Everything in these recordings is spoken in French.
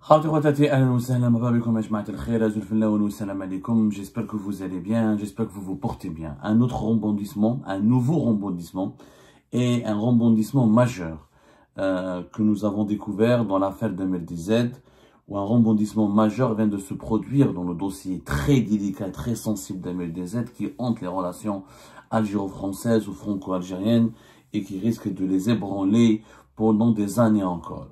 J'espère que vous allez bien, j'espère que vous vous portez bien. Un autre rebondissement, un nouveau rebondissement et un rebondissement majeur que nous avons découvert dans l'affaire d'MLDZ, où un rebondissement majeur vient de se produire dans le dossier très délicat, très sensible d'MLDZ qui hante les relations algéro-françaises ou franco-algériennes et qui risque de les ébranler pendant des années encore.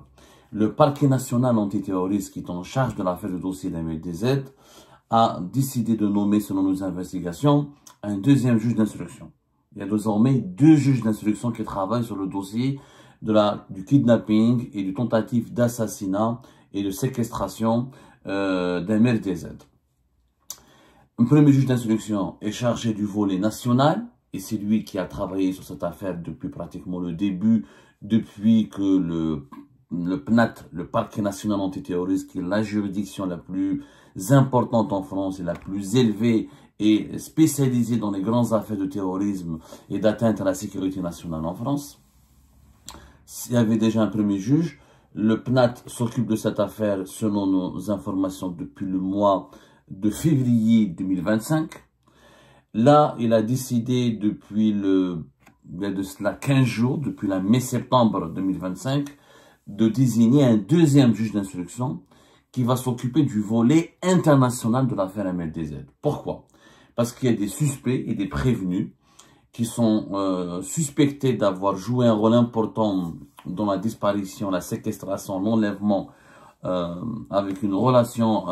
Le parquet national antiterroriste qui est en charge de l'affaire du dossier d'MLDZ a décidé de nommer, selon nos investigations, un deuxième juge d'instruction. Il y a désormais deux juges d'instruction qui travaillent sur le dossier du kidnapping et du tentative d'assassinat et de séquestration d'MLDZ. Un premier juge d'instruction est chargé du volet national et c'est lui qui a travaillé sur cette affaire depuis pratiquement le début, depuis que le PNAT, le parquet national antiterroriste, qui est la juridiction la plus importante en France et la plus élevée et spécialisée dans les grandes affaires de terrorisme et d'atteinte à la sécurité nationale en France. Il y avait déjà un premier juge. Le PNAT s'occupe de cette affaire selon nos informations depuis le mois de février 2025. Là, il a décidé depuis il y a de cela 15 jours, depuis la mai-septembre 2025, de désigner un deuxième juge d'instruction qui va s'occuper du volet international de l'affaire MLDZ. Pourquoi? Parce qu'il y a des suspects et des prévenus qui sont suspectés d'avoir joué un rôle important dans la disparition, la séquestration, l'enlèvement avec en relation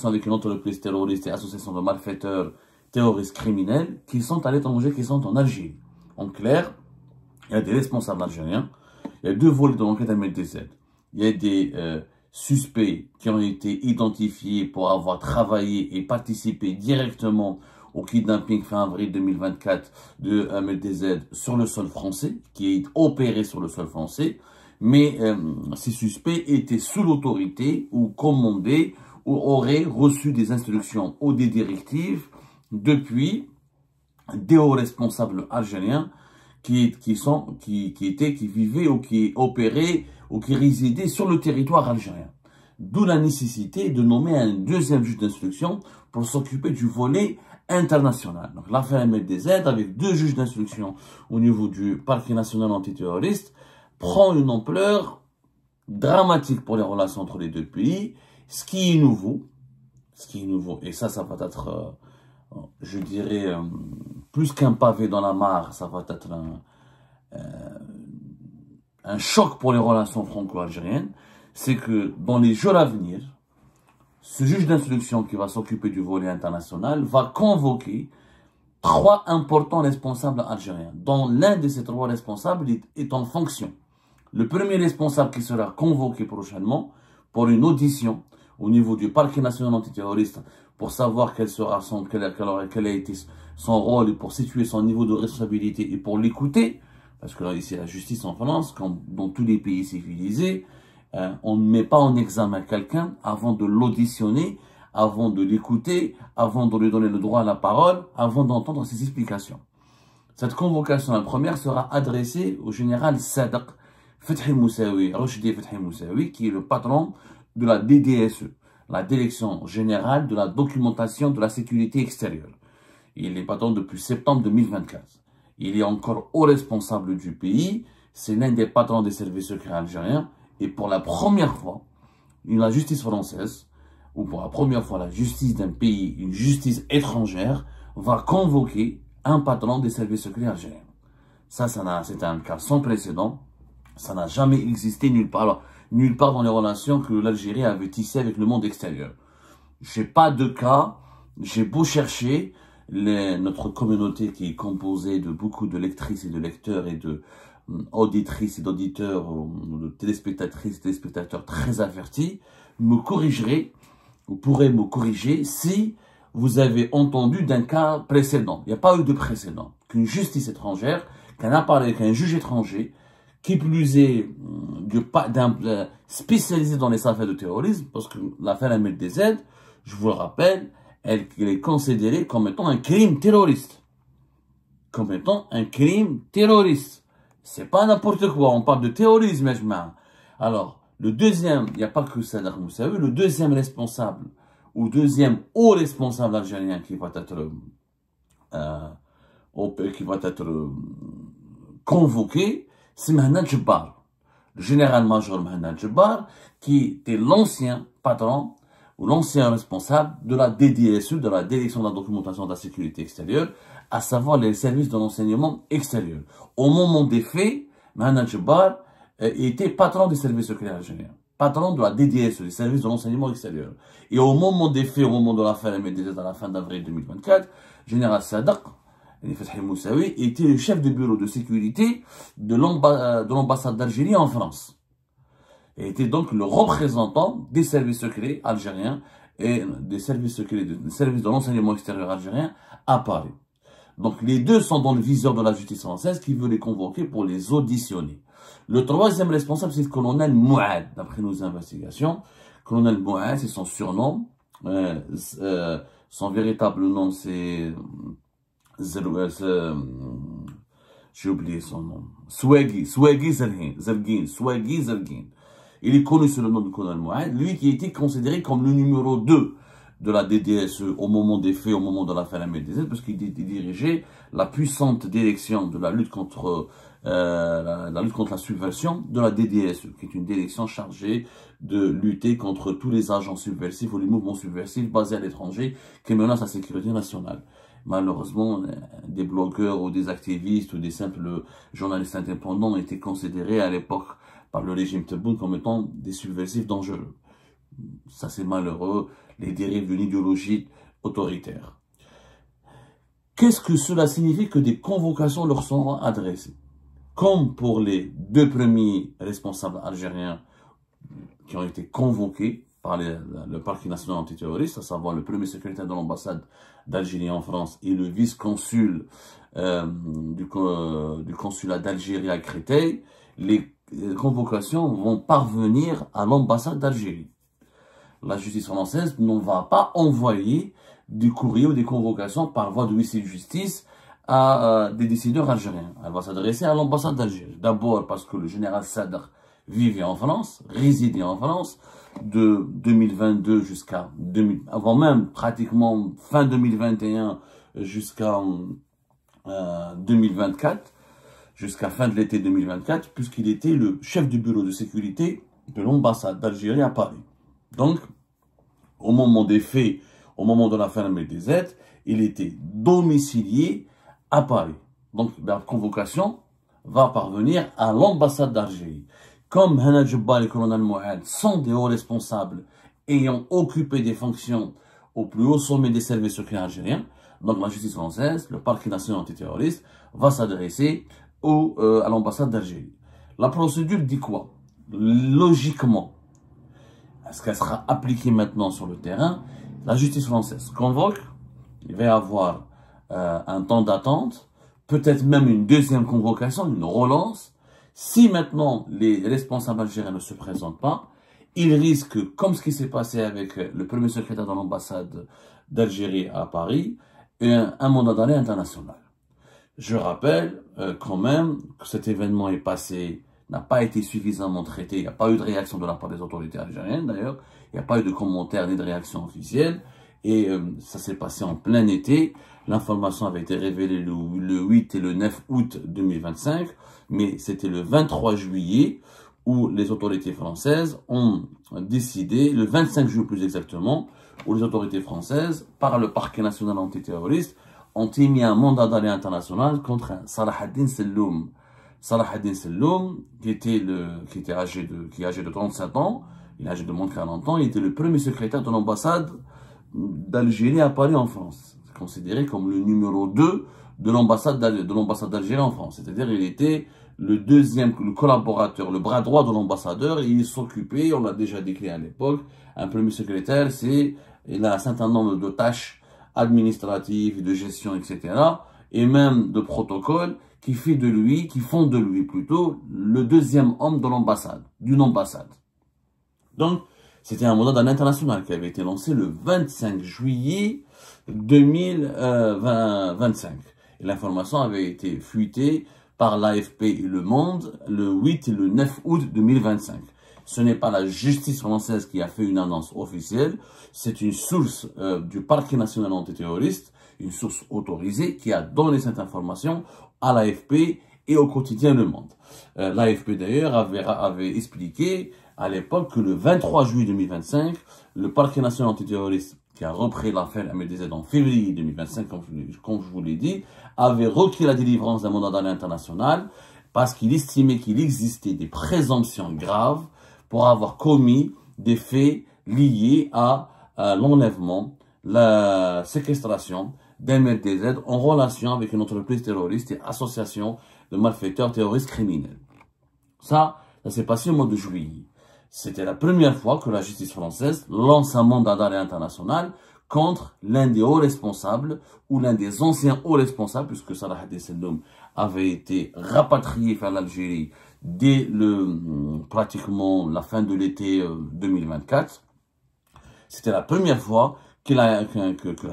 avec une entreprise terroriste et association de malfaiteurs terroristes criminels qui sont à l'étranger, qui sont en Algérie. En clair, il y a des responsables algériens. Il y a deux volets de l'enquête MLDZ. Il y a des suspects qui ont été identifiés pour avoir travaillé et participé directement au kidnapping fin avril 2024 de MLDZ sur le sol français, qui est opéré sur le sol français. Mais ces suspects étaient sous l'autorité ou commandés ou auraient reçu des instructions ou des directives depuis des hauts responsables algériens qui vivaient ou qui opéraient ou qui résidaient sur le territoire algérien. D'où la nécessité de nommer un deuxième juge d'instruction pour s'occuper du volet international. Donc l'affaire MLDZ, avec deux juges d'instruction au niveau du parquet national antiterroriste, prend une ampleur dramatique pour les relations entre les deux pays, ce qui est nouveau, et ça va être, je dirais, plus qu'un pavé dans la mare, ça va être un choc pour les relations franco-algériennes, c'est que dans les jours à venir, ce juge d'instruction qui va s'occuper du volet international va convoquer trois importants responsables algériens, dont l'un de ces trois responsables est en fonction. Le premier responsable qui sera convoqué prochainement pour une audition au niveau du parquet national antiterroriste pour savoir quel a été son rôle et pour situer son niveau de responsabilité et pour l'écouter, parce que là, ici, la justice en France, comme dans tous les pays civilisés, on ne met pas en examen quelqu'un avant de l'auditionner, avant de l'écouter, avant de lui donner le droit à la parole, avant d'entendre ses explications. Cette convocation, la première, sera adressée au général Sadq Fethi Moussaoui, Rochdi Fethi Moussaoui, qui est le patron de la DDSE, la Direction Générale de la Documentation de la Sécurité Extérieure. Il est patron depuis septembre 2024. Il est encore haut responsable du pays, c'est l'un des patrons des services secrets algériens, et pour la première fois, la justice française, ou pour la première fois la justice d'un pays, une justice étrangère, va convoquer un patron des services secrets algériens. Ça c'est un cas sans précédent. Ça n'a jamais existé nulle part dans les relations que l'Algérie avait tissées avec le monde extérieur. J'ai pas de cas, j'ai beau chercher, notre communauté qui est composée de beaucoup de lectrices et de lecteurs et de auditrices et d'auditeurs, de téléspectatrices et téléspectateurs très avertis, vous pourrez me corriger si vous avez entendu d'un cas précédent. Il n'y a pas eu de précédent. Qu'une justice étrangère, qu'un juge étranger, qui plus est spécialisé dans les affaires de terrorisme, parce que l'affaire MLDZ, je vous le rappelle, elle est considérée comme étant un crime terroriste. Comme étant un crime terroriste. C'est pas n'importe quoi, on parle de terrorisme, alors, Le deuxième, il n'y a pas que Sadr Moussaoui, le deuxième responsable, ou deuxième haut responsable algérien qui va être convoqué, c'est Mehmet Djebbar, le général-major Mehmet Djebbar, qui était l'ancien patron ou l'ancien responsable de la DDSE, de la Direction de la Documentation de la Sécurité Extérieure, à savoir les services de l'enseignement extérieur. Au moment des faits, Mehmet Djebbar était patron des services secrets algériens, patron de la DDSE, des services de l'enseignement extérieur. Et au moment des faits, au moment de l'affaire MDZ à la fin d'avril 2024, général Sadr Moussaoui était le chef de bureau de sécurité de l'ambassade d'Algérie en France. Et était donc le représentant des services secrets algériens et des services secrets, des services de l'enseignement extérieur algérien à Paris. Donc les deux sont dans le viseur de la justice française qui veut les convoquer pour les auditionner. Le troisième responsable, c'est le colonel Mouad, d'après nos investigations. Colonel Mouad, c'est son surnom. Son véritable nom, c'est... j'ai oublié son nom. Swaghi Zerguin. Il est connu sous le nom de colonel Mouad, lui qui était considéré comme le numéro 2 de la DDSE au moment des faits, au moment de l'affaire MDZ, parce qu'il dirigeait la puissante direction de la lutte contre la subversion de la DDSE, qui est une direction chargée de lutter contre tous les agents subversifs ou les mouvements subversifs basés à l'étranger qui menacent la sécurité nationale. Malheureusement, des blogueurs ou des activistes ou des simples journalistes indépendants étaient considérés à l'époque par le régime Tebboune comme étant des subversifs dangereux. Ça, c'est malheureux, les dérives d'une idéologie autoritaire. Qu'est-ce que cela signifie que des convocations leur sont adressées? Comme pour les deux premiers responsables algériens qui ont été convoqués par le parquet national antiterroriste, à savoir le premier secrétaire de l'ambassade d'Algérie en France et le vice-consul du consulat d'Algérie à Créteil, les convocations vont parvenir à l'ambassade d'Algérie. La justice française ne va pas envoyer du courrier ou des convocations par voie de huissier de justice à des décideurs algériens. Elle va s'adresser à l'ambassade d'Algérie. D'abord parce que le général Sadr vivait en France, résidait en France, de 2022 jusqu'à avant même pratiquement fin 2021 jusqu'à 2024, jusqu'à fin de l'été 2024, puisqu'il était le chef du bureau de sécurité de l'ambassade d'Algérie à Paris. Donc, au moment des faits, au moment de l'affaire MDZ, il était domicilié à Paris. Donc, la convocation va parvenir à l'ambassade d'Algérie. Comme Mehmet Djebbar et le colonel Mouad sont des hauts responsables ayant occupé des fonctions au plus haut sommet des services secrets algériens, donc la justice française, le parquet national antiterroriste, va s'adresser à l'ambassade d'Algérie. La procédure dit quoi? Logiquement, est-ce qu'elle sera appliquée maintenant sur le terrain? La justice française convoque, il va y avoir un temps d'attente, peut-être même une deuxième convocation, une relance. Si maintenant les responsables algériens ne se présentent pas, ils risquent, comme ce qui s'est passé avec le premier secrétaire de l'ambassade d'Algérie à Paris, un mandat d'arrêt international. Je rappelle quand même que cet événement est passé, n'a pas été suffisamment traité, il n'y a pas eu de réaction de la part des autorités algériennes d'ailleurs, il n'y a pas eu de commentaires ni de réaction officielle, et ça s'est passé en plein été. L'information avait été révélée le 8 et le 9 août 2025, mais c'était le 23 juillet où les autorités françaises ont décidé, le 25 juillet plus exactement, où les autorités françaises, par le parquet national antiterroriste, ont émis un mandat d'arrêt international contre Salah ad-Din Selloum. Salah ad-Din Selloum, qui est âgé de 37 ans, il est âgé de moins de 40 ans, il était le premier secrétaire de l'ambassade d'Algérie à Paris en France. C'est considéré comme le numéro 2 de l'ambassade d'Algérie en France. C'est-à-dire il était le collaborateur, le bras droit de l'ambassadeur, et il s'occupait, on l'a déjà décrit à l'époque, un premier secrétaire, il a un certain nombre de tâches administratives, de gestion, etc., et même de protocoles qui font de lui plutôt le deuxième homme de l'ambassade, d'une ambassade. Donc, c'était un mandat d'arrêt international qui avait été lancé le 25 juillet 2025. Et l'information avait été fuitée par l'AFP et Le Monde le 8 et le 9 août 2025. Ce n'est pas la justice française qui a fait une annonce officielle, c'est une source du parquet national antiterroriste, une source autorisée qui a donné cette information à l'AFP et au quotidien Le Monde. L'AFP d'ailleurs avait expliqué à l'époque que le 23 juillet 2025, le parquet national antiterroriste qui a repris l'affaire MLDZ en février 2025, comme je vous l'ai dit, avait requis la délivrance d'un mandat d'arrêt international parce qu'il estimait qu'il existait des présomptions graves pour avoir commis des faits liés à l'enlèvement, la séquestration d'MLDZ en relation avec une entreprise terroriste et association de malfaiteurs terroristes criminels. Ça s'est passé au mois de juillet. C'était la première fois que la justice française lance un mandat d'arrêt international contre l'un des hauts responsables ou l'un des anciens hauts responsables, puisque Salah Abdeslam avait été rapatrié vers l'Algérie dès pratiquement la fin de l'été 2024. C'était la première fois que la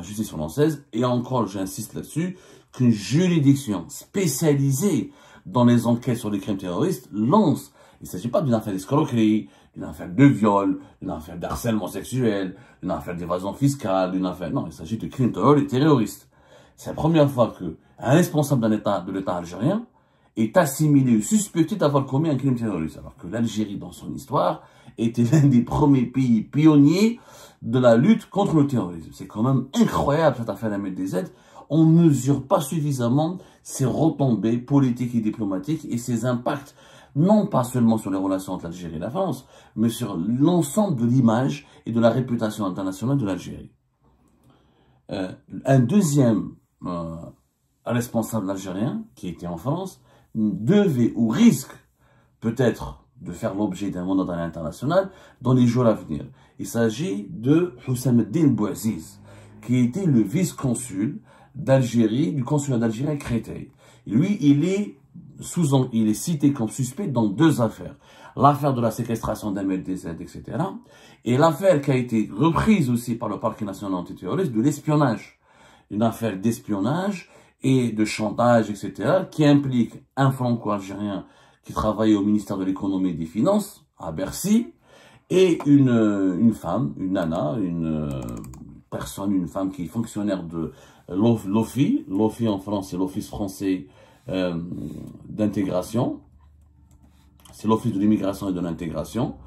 justice française, et encore j'insiste là-dessus, qu'une juridiction spécialisée dans les enquêtes sur les crimes terroristes lance. Il ne s'agit pas d'une affaire d'escroquerie, d'une affaire de viol, d'une affaire d'harcèlement sexuel, d'une affaire d'évasion fiscale, d'une affaire... Non, il s'agit de crimes terroristes. C'est la première fois qu'un responsable de l'État algérien est assimilé ou suspecté d'avoir commis un crime terroriste. Alors que l'Algérie, dans son histoire, était l'un des premiers pays pionniers de la lutte contre le terrorisme. C'est quand même incroyable cette affaire MLDZ. On ne mesure pas suffisamment ses retombées politiques et diplomatiques et ses impacts, non pas seulement sur les relations entre l'Algérie et la France, mais sur l'ensemble de l'image et de la réputation internationale de l'Algérie. Un deuxième responsable algérien, qui était en France, devait ou risque peut-être de faire l'objet d'un mandat d'arrêt international dans les jours à venir. Il s'agit de Houssam Eddine Bouaziz, qui était le vice-consul d'Algérie, du consulat d'Algérie à Créteil. Lui, il est cité comme suspect dans deux affaires. L'affaire de la séquestration d'MLDZ, etc. Et l'affaire qui a été reprise aussi par le parquet national antiterroriste de l'espionnage. Une affaire d'espionnage et de chantage, etc. qui implique un franco-algérien qui travaillait au ministère de l'économie et des finances, à Bercy, et une femme, une nana, une femme qui est fonctionnaire de l'OFI. L'OFI en France, c'est l'Office français d'intégration. C'est l'Office de l'immigration et de l'intégration.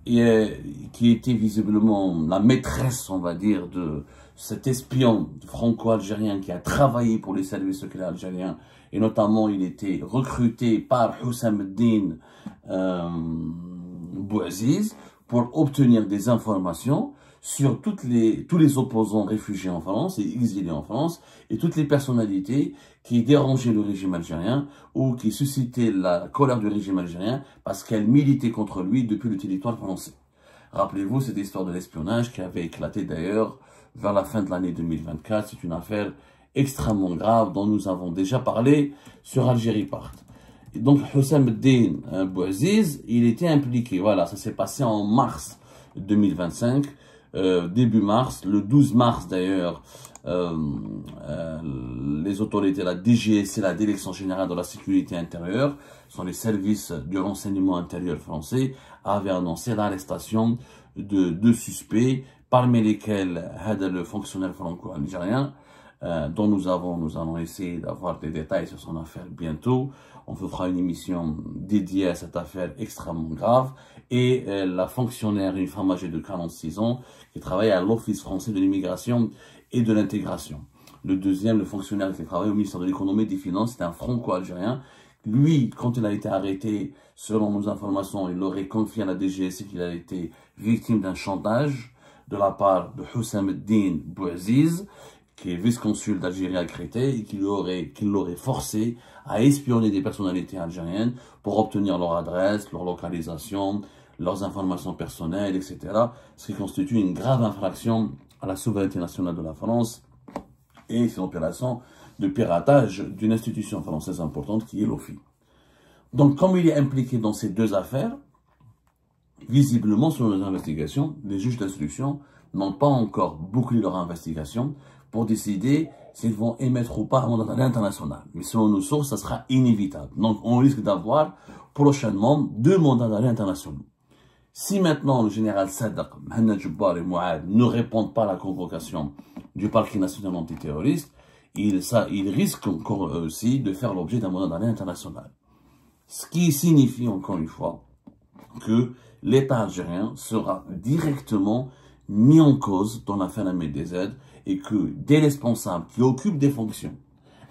Qui était visiblement la maîtresse, on va dire, de cet espion franco-algérien qui a travaillé pour les services secrets algériens. Et notamment, il était recruté par Houssam Eddine Bouaziz pour obtenir des informations sur tous les opposants réfugiés en France et exilés en France et toutes les personnalités qui dérangeaient le régime algérien ou qui suscitaient la colère du régime algérien parce qu'elles militaient contre lui depuis le territoire français. Rappelez-vous cette histoire de l'espionnage qui avait éclaté d'ailleurs vers la fin de l'année 2024. C'est une affaire extrêmement grave dont nous avons déjà parlé sur Algérie Part. Et donc Houssam Eddine Bouaziz, il était impliqué. Voilà, ça s'est passé en mars 2025. Début mars, le 12 mars d'ailleurs, les autorités, la DGSI, la Direction Générale de la Sécurité Intérieure, sont les services du renseignement intérieur français, avaient annoncé l'arrestation de deux suspects, parmi lesquels le fonctionnaire franco-algérien, dont nous allons essayer d'avoir des détails sur son affaire bientôt. On fera une émission dédiée à cette affaire extrêmement grave. Et la fonctionnaire, une femme âgée de 46 ans, qui travaille à l'Office français de l'immigration et de l'intégration. Le deuxième, le fonctionnaire qui travaille au ministère de l'économie et des finances, c'est un franco-algérien. Lui, quand il a été arrêté, selon nos informations, il aurait confié à la DGSI qu'il a été victime d'un chantage de la part de Houssam Eddine Bouaziz, qui est vice-consul d'Algérie à Créteil, et qui l'aurait forcé à espionner des personnalités algériennes pour obtenir leur adresse, leur localisation, leurs informations personnelles, etc. Ce qui constitue une grave infraction à la souveraineté nationale de la France et c'est une opération de piratage d'une institution française importante qui est l'OFI. Donc, comme il est impliqué dans ces deux affaires, visiblement, selon les investigations, les juges d'instruction n'ont pas encore bouclé leur investigation pour décider s'ils vont émettre ou pas un mandat d'arrêt international. Mais selon nos sources, ça sera inévitable. Donc, on risque d'avoir prochainement 2 mandats d'arrêt internationaux. Si maintenant le général Sadaq, Mohamed Jabbar et Mouad ne répondent pas à la convocation du parquet national antiterroriste, ils risquent encore aussi de faire l'objet d'un mandat d'arrêt international. Ce qui signifie encore une fois que l'État algérien sera directement mis en cause dans l'affaire Ahmed DZ et que des responsables qui occupent des fonctions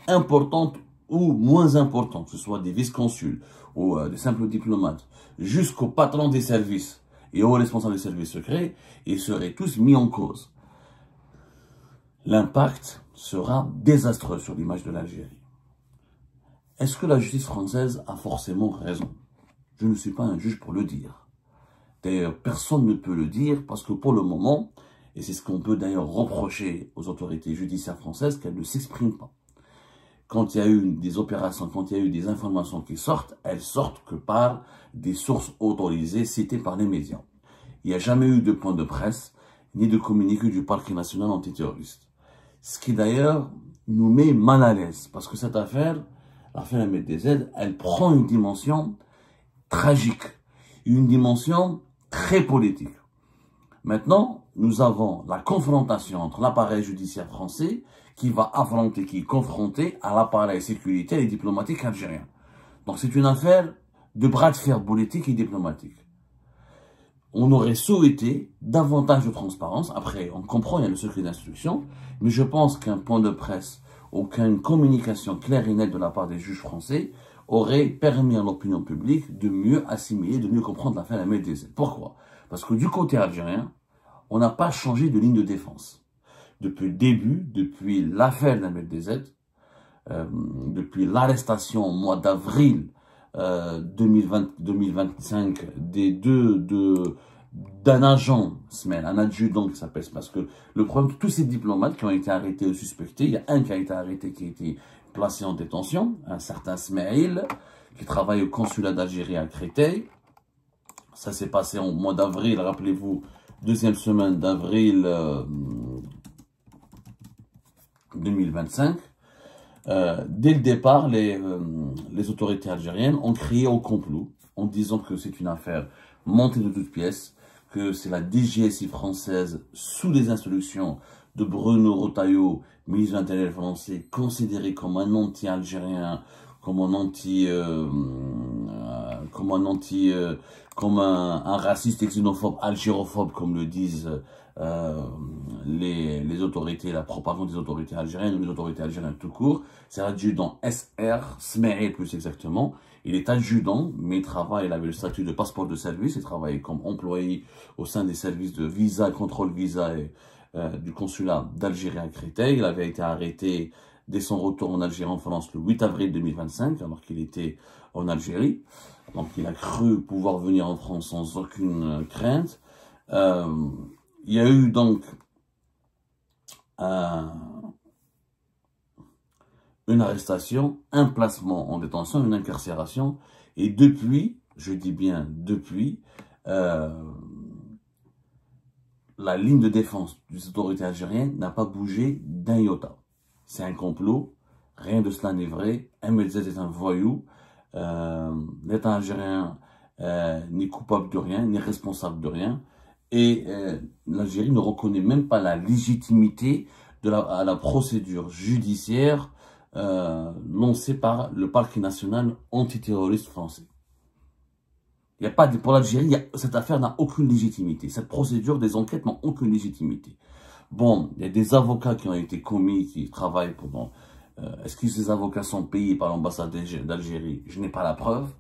importantes ou moins importantes, que ce soit des vice-consuls ou des simples diplomates, jusqu'aux patrons des services et aux responsables des services secrets, ils seraient tous mis en cause. L'impact sera désastreux sur l'image de l'Algérie. Est-ce que la justice française a forcément raison? Je ne suis pas un juge pour le dire. D'ailleurs, personne ne peut le dire parce que pour le moment, et c'est ce qu'on peut d'ailleurs reprocher aux autorités judiciaires françaises, qu'elles ne s'expriment pas. Quand il y a eu des opérations, quand il y a eu des informations qui sortent, elles sortent que par des sources autorisées citées par les médias. Il n'y a jamais eu de point de presse, ni de communiqué du parquet national antiterroriste. Ce qui d'ailleurs nous met mal à l'aise, parce que cette affaire, l'affaire Ahmed DZ, elle prend une dimension tragique, une dimension très politique. Maintenant, nous avons la confrontation entre l'appareil judiciaire français qui va affronter, qui est confronté à l'appareil sécuritaire et diplomatique algérien. Donc c'est une affaire de bras de fer politique et diplomatique. On aurait souhaité davantage de transparence. Après, on comprend, il y a le secret d'instruction, mais je pense qu'un point de presse, aucune communication claire et nette de la part des juges français aurait permis à l'opinion publique de mieux assimiler, de mieux comprendre l'affaire Ahmed DZ. Pourquoi? Parce que du côté algérien, on n'a pas changé de ligne de défense. Depuis le début, depuis l'affaire d'Ahmed DZ, depuis l'arrestation au mois d'avril 2025 d'un agent, un adjudant qui s'appelle, parce que le problème, tous ces diplomates qui ont été arrêtés ou suspectés, il y a un qui a été arrêté, qui a été placé en détention, un certain Smaïl, qui travaille au consulat d'Algérie à Créteil. Ça s'est passé au mois d'avril, rappelez-vous, deuxième semaine d'avril 2025. Dès le départ, les autorités algériennes ont crié au complot en disant que c'est une affaire montée de toutes pièces, que c'est la DGSI française, sous les instructions de Bruno Retailleau, ministre de l'Intérieur français, considéré comme un anti-algérien, comme un raciste et xénophobe, algérophobe, comme le disent les autorités, la propagande des autorités algériennes, ou les autorités algériennes tout court. C'est l'adjudant SR, Smaïl plus exactement. Il est adjudant, mais il avait le statut de passeport de service, il travaille comme employé au sein des services de visa, contrôle visa et du consulat d'Algérie à Créteil. Il avait été arrêté dès son retour en Algérie en France le 8 avril 2025, alors qu'il était en Algérie. Donc il a cru pouvoir venir en France sans aucune crainte. Il y a eu donc une arrestation, un placement en détention, une incarcération. Et depuis, je dis bien depuis, la ligne de défense des autorités algériennes n'a pas bougé d'un iota. C'est un complot, rien de cela n'est vrai. Ahmed DZ est un voyou. L'État algérien n'est coupable de rien, n'est responsable de rien. Et l'Algérie ne reconnaît même pas la légitimité de la procédure judiciaire lancée par le parquet national antiterroriste français. Il y a pas pour l'Algérie, cette affaire n'a aucune légitimité. Cette procédure des enquêtes n'a aucune légitimité. Bon, il y a des avocats qui ont été commis, qui travaillent pendant... Est-ce que ces avocats sont payés par l'ambassade d'Algérie? Je n'ai pas la preuve.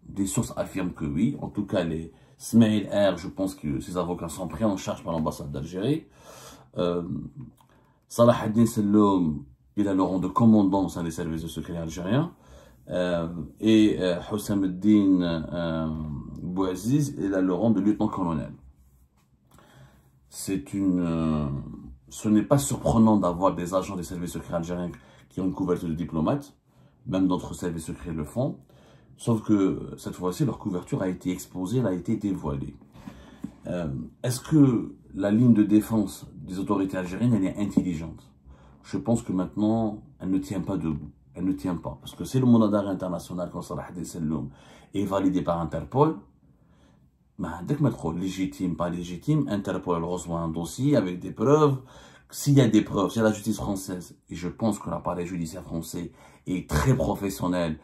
Des sources affirment que oui. En tout cas, les Smaïl R, je pense que ces avocats sont pris en charge par l'ambassade d'Algérie. Salah ad-Din Selloum, il a le rang de commandant au sein des services de secret algériens. Et Houssam ad-Din Bouaziz, il a le rang de lieutenant-colonel. Ce n'est pas surprenant d'avoir des agents des services secrets algériens qui ont une couverture de diplomates, même d'autres services secrets le font, sauf que cette fois-ci, leur couverture a été exposée, elle a été dévoilée. Est-ce que la ligne de défense des autorités algériennes, elle est intelligente? Je pense que maintenant, elle ne tient pas debout. elle ne tient pas. Parce que si le mandat d'arrêt international comme Salah Selloum est validé par Interpol, dès que légitime, pas légitime, Interpol reçoit un dossier avec des preuves. S'il y a des preuves, s'il y a la justice française, et je pense que l'appareil judiciaire français est très professionnel,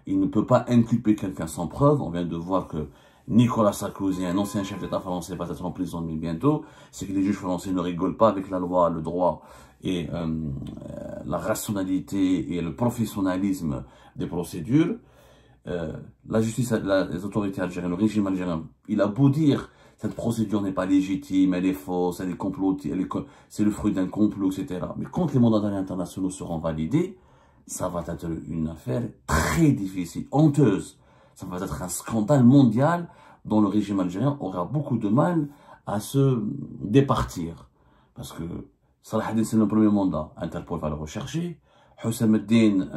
il ne peut pas inculper quelqu'un sans preuve. On vient de voir que Nicolas Sarkozy, un ancien chef d'État français, va être en prison bientôt. C'est que les juges français ne rigolent pas avec la loi, le droit et la rationalité et le professionnalisme des procédures. La justice, les autorités algériennes, le régime algérien, il a beau dire cette procédure n'est pas légitime, elle est fausse, elle est complotée, c'est le fruit d'un complot, etc. Mais quand les mandats d'arrêt internationaux seront validés, ça va être une affaire très difficile, honteuse. Ça va être un scandale mondial dont le régime algérien aura beaucoup de mal à se départir. Parce que Salah Eddine, c'est le premier mandat, Interpol va le rechercher. Houssam Eddine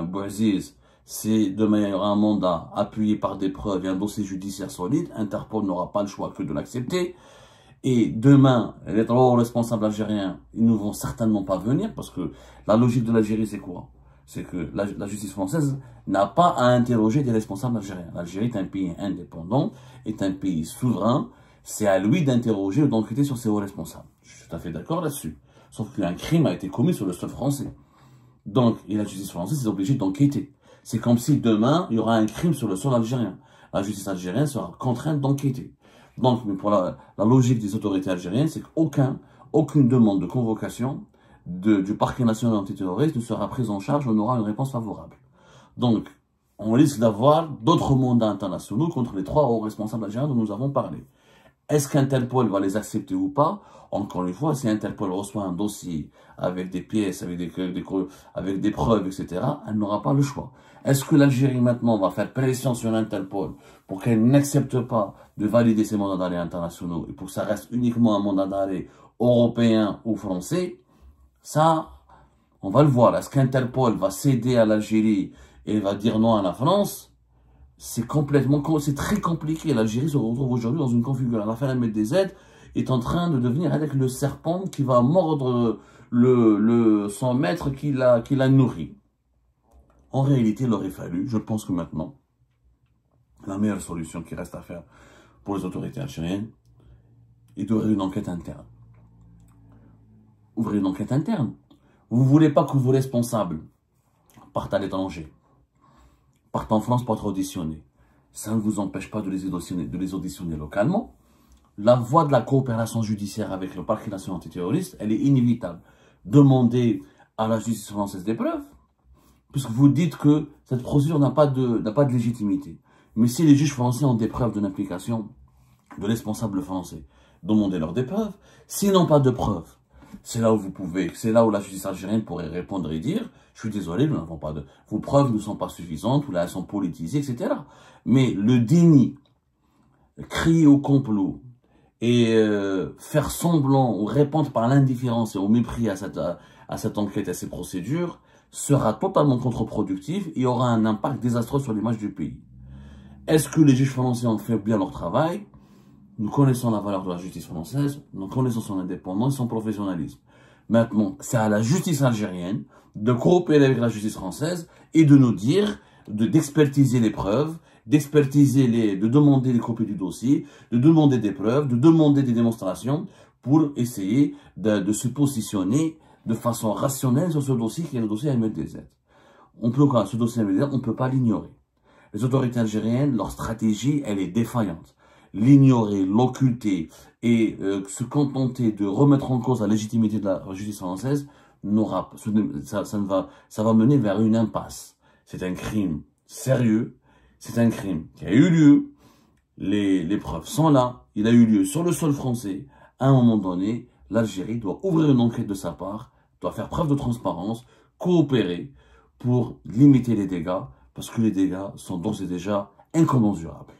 Bouaziz, si demain il y aura un mandat appuyé par des preuves et un dossier judiciaire solide, Interpol n'aura pas le choix que de l'accepter. Et demain, les trois responsables algériens, ils ne vont certainement pas venir parce que la logique de l'Algérie, c'est quoi? C'est que la justice française n'a pas à interroger des responsables algériens. L'Algérie est un pays indépendant, est un pays souverain. C'est à lui d'interroger ou d'enquêter sur ses hauts responsables. Je suis tout à fait d'accord là-dessus. Sauf qu'un crime a été commis sur le sol français. Donc, et la justice française est obligée d'enquêter. C'est comme si demain, il y aura un crime sur le sol algérien. La justice algérienne sera contrainte d'enquêter. Donc, mais pour la logique des autorités algériennes, c'est qu'aucune demande de convocation du parquet national antiterroriste ne sera prise en charge, on aura une réponse favorable. Donc, on risque d'avoir d'autres mandats internationaux contre les trois hauts responsables algériens dont nous avons parlé. Est-ce qu'Interpol va les accepter ou pas? Encore une fois, si Interpol reçoit un dossier avec des pièces, avec des preuves, etc., elle n'aura pas le choix. Est-ce que l'Algérie maintenant va faire pression sur Interpol pour qu'elle n'accepte pas de valider ces mandats d'arrêt internationaux et pour que ça reste uniquement un mandat d'arrêt européen ou français? Ça, on va le voir. Est-ce qu'Interpol va céder à l'Algérie et va dire non à la France? C'est très compliqué. L'Algérie se retrouve aujourd'hui dans une configuration. L'affaire MDZ est en train de devenir avec le serpent qui va mordre son maître qui l'a nourri. En réalité, il aurait fallu, je pense que maintenant, la meilleure solution qui reste à faire pour les autorités algériennes est d'ouvrir une enquête interne. Ouvrez une enquête interne. Vous ne voulez pas que vos responsables partent à l'étranger, partent en France pour être auditionnés. Ça ne vous empêche pas de les auditionner localement. La voie de la coopération judiciaire avec le parquet national antiterroriste, elle est inévitable. Demandez à la justice française des preuves, puisque vous dites que cette procédure n'a pas de légitimité. Mais si les juges français ont des preuves de l'implication de responsables français, demandez-leur des preuves. S'ils n'ont pas de preuves, c'est là où la justice algérienne pourrait répondre et dire « Je suis désolé, nous n'avons pas vos preuves ne sont pas suffisantes, ou là elles sont politisées, etc. » Mais le déni, crier au complot et faire semblant ou répondre par l'indifférence et au mépris à cette enquête, à ces procédures, sera totalement contre-productif et aura un impact désastreux sur l'image du pays. Est-ce que les juges français ont fait bien leur travail? Nous connaissons la valeur de la justice française, nous connaissons son indépendance et son professionnalisme. Maintenant, c'est à la justice algérienne de coopérer avec la justice française et de nous dire, d'expertiser les preuves, de demander les copies du dossier, de demander des preuves, de demander des démonstrations pour essayer de se positionner de façon rationnelle sur ce dossier qui est le dossier MDZ. Ce dossier MDZ, on ne peut pas l'ignorer. Les autorités algériennes, leur stratégie, elle est défaillante. L'ignorer, l'occulter et se contenter de remettre en cause la légitimité de la justice française, ça va mener vers une impasse. C'est un crime sérieux, c'est un crime qui a eu lieu, les preuves sont là, il a eu lieu sur le sol français. À un moment donné, l'Algérie doit ouvrir une enquête de sa part, doit faire preuve de transparence, coopérer pour limiter les dégâts, parce que les dégâts sont d'ores et déjà incommensurables.